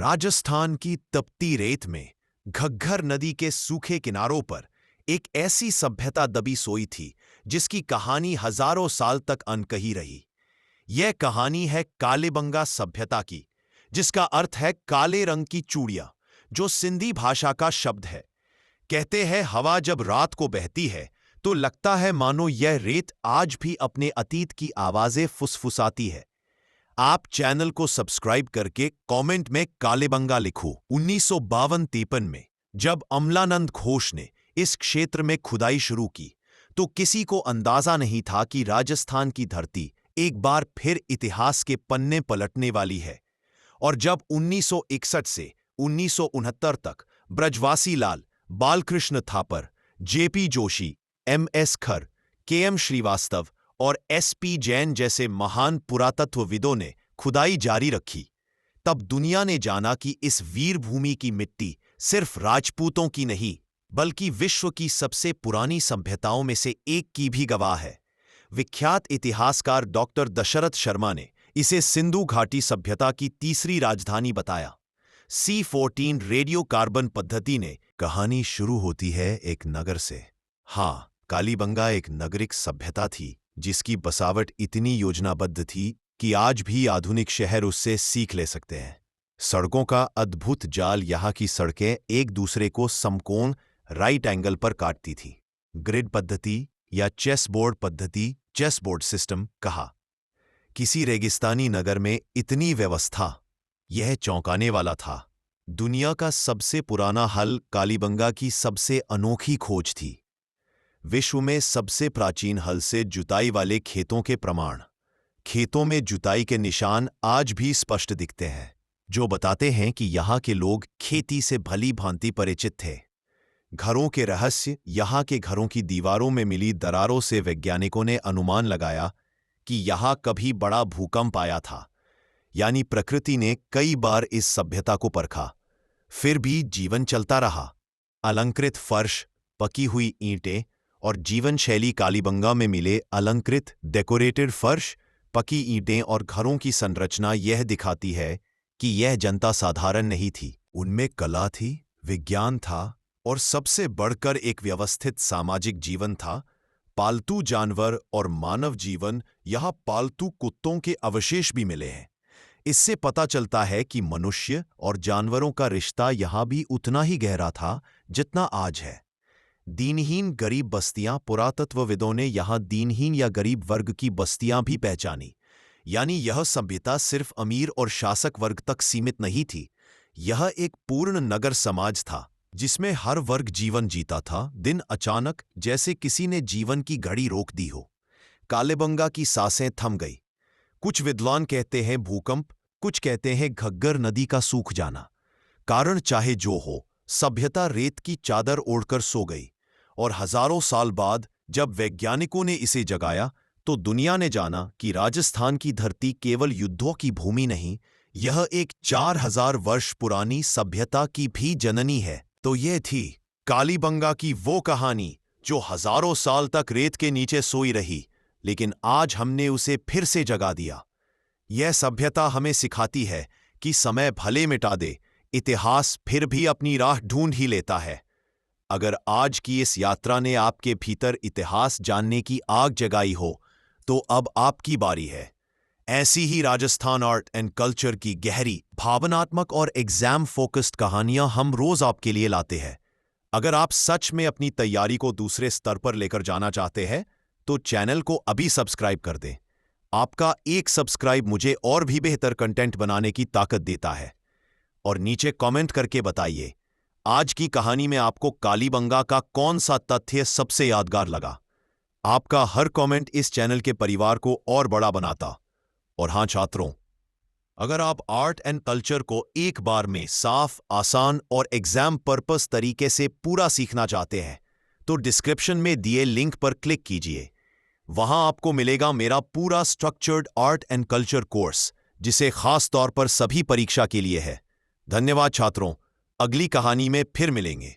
राजस्थान की तपती रेत में घग्गर नदी के सूखे किनारों पर एक ऐसी सभ्यता दबी सोई थी जिसकी कहानी हजारों साल तक अनकही रही। यह कहानी है कालीबंगा सभ्यता की, जिसका अर्थ है काले रंग की चूड़ियां, जो सिंधी भाषा का शब्द है। कहते हैं हवा जब रात को बहती है तो लगता है मानो यह रेत आज भी अपने अतीत की आवाजें फुसफुसाती है। आप चैनल को सब्सक्राइब करके कमेंट में कालीबंगा लिखो। 1952-53 में जब अमलानंद घोष ने इस क्षेत्र में खुदाई शुरू की तो किसी को अंदाजा नहीं था कि राजस्थान की धरती एक बार फिर इतिहास के पन्ने पलटने वाली है। और जब 1961 से 1969 तक ब्रजवासी लाल, बालकृष्ण थापर, जेपी जोशी, एमएस खर, केएम श्रीवास्तव और एसपी जैन जैसे महान पुरातत्वविदों ने खुदाई जारी रखी, तब दुनिया ने जाना कि इस वीरभूमि की मिट्टी सिर्फ राजपूतों की नहीं बल्कि विश्व की सबसे पुरानी सभ्यताओं में से एक की भी गवाह है। विख्यात इतिहासकार डॉक्टर दशरथ शर्मा ने इसे सिंधु घाटी सभ्यता की तीसरी राजधानी बताया। C14 रेडियो कार्बन पद्धति ने कहानी शुरू होती है एक नगर से। हाँ, कालीबंगा एक नागरिक सभ्यता थी जिसकी बसावट इतनी योजनाबद्ध थी कि आज भी आधुनिक शहर उससे सीख ले सकते हैं। सड़कों का अद्भुत जाल, यहाँ की सड़कें एक दूसरे को समकोण राइट एंगल पर काटती थी। ग्रिड पद्धति या चेसबोर्ड पद्धति, चेसबोर्ड सिस्टम कहा। किसी रेगिस्तानी नगर में इतनी व्यवस्था, यह चौंकाने वाला था। दुनिया का सबसे पुराना हल कालीबंगा की सबसे अनोखी खोज थी। विश्व में सबसे प्राचीन हल से जुताई वाले खेतों के प्रमाण, खेतों में जुताई के निशान आज भी स्पष्ट दिखते हैं, जो बताते हैं कि यहाँ के लोग खेती से भली भांति परिचित थे। घरों के रहस्य, यहाँ के घरों की दीवारों में मिली दरारों से वैज्ञानिकों ने अनुमान लगाया कि यहाँ कभी बड़ा भूकंप आया था, यानी प्रकृति ने कई बार इस सभ्यता को परखा, फिर भी जीवन चलता रहा। अलंकृत फर्श, पकी हुई ईंटें और जीवन शैली कालीबंगा में मिले अलंकृत डेकोरेटेड फर्श, पकी ईंटें और घरों की संरचना यह दिखाती है कि यह जनता साधारण नहीं थी। उनमें कला थी, विज्ञान था और सबसे बढ़कर एक व्यवस्थित सामाजिक जीवन था। पालतू जानवर और मानव जीवन, यहाँ पालतू कुत्तों के अवशेष भी मिले हैं। इससे पता चलता है कि मनुष्य और जानवरों का रिश्ता यहाँ भी उतना ही गहरा था जितना आज है। दीनहीन गरीब बस्तियां, पुरातत्वविदों ने यहाँ दीनहीन या गरीब वर्ग की बस्तियां भी पहचानी, यानी यह सभ्यता सिर्फ अमीर और शासक वर्ग तक सीमित नहीं थी। यह एक पूर्ण नगर समाज था जिसमें हर वर्ग जीवन जीता था। दिन अचानक जैसे किसी ने जीवन की घड़ी रोक दी हो। कालीबंगा की सांसें थम गई। कुछ विद्वान कहते हैं भूकंप, कुछ कहते हैं घग्गर नदी का सूख जाना। कारण चाहे जो हो, सभ्यता रेत की चादर ओढ़कर सो गई। और हजारों साल बाद जब वैज्ञानिकों ने इसे जगाया तो दुनिया ने जाना कि राजस्थान की धरती केवल युद्धों की भूमि नहीं, यह एक 4000 वर्ष पुरानी सभ्यता की भी जननी है। तो यह थी कालीबंगा की वो कहानी जो हजारों साल तक रेत के नीचे सोई रही, लेकिन आज हमने उसे फिर से जगा दिया। यह सभ्यता हमें सिखाती है कि समय भले मिटा दे, इतिहास फिर भी अपनी राह ढूंढ ही लेता है। अगर आज की इस यात्रा ने आपके भीतर इतिहास जानने की आग जगाई हो, तो अब आपकी बारी है। ऐसी ही राजस्थान आर्ट एंड कल्चर की गहरी, भावनात्मक और एग्जाम फोकस्ड कहानियां हम रोज आपके लिए लाते हैं। अगर आप सच में अपनी तैयारी को दूसरे स्तर पर लेकर जाना चाहते हैं, तो चैनल को अभी सब्सक्राइब कर दें। आपका एक सब्सक्राइब मुझे और भी बेहतर कंटेंट बनाने की ताकत देता है। और नीचे कमेंट करके बताइए, आज की कहानी में आपको कालीबंगा का कौन सा तथ्य सबसे यादगार लगा। आपका हर कमेंट इस चैनल के परिवार को और बड़ा बनाता। और हां छात्रों, अगर आप आर्ट एंड कल्चर को एक बार में साफ, आसान और एग्जाम पर्पस तरीके से पूरा सीखना चाहते हैं, तो डिस्क्रिप्शन में दिए लिंक पर क्लिक कीजिए। वहां आपको मिलेगा मेरा पूरा structured art and culture course, जिसे खास तौर पर सभी परीक्षा के लिए है। धन्यवाद छात्रों, अगली कहानी में फिर मिलेंगे।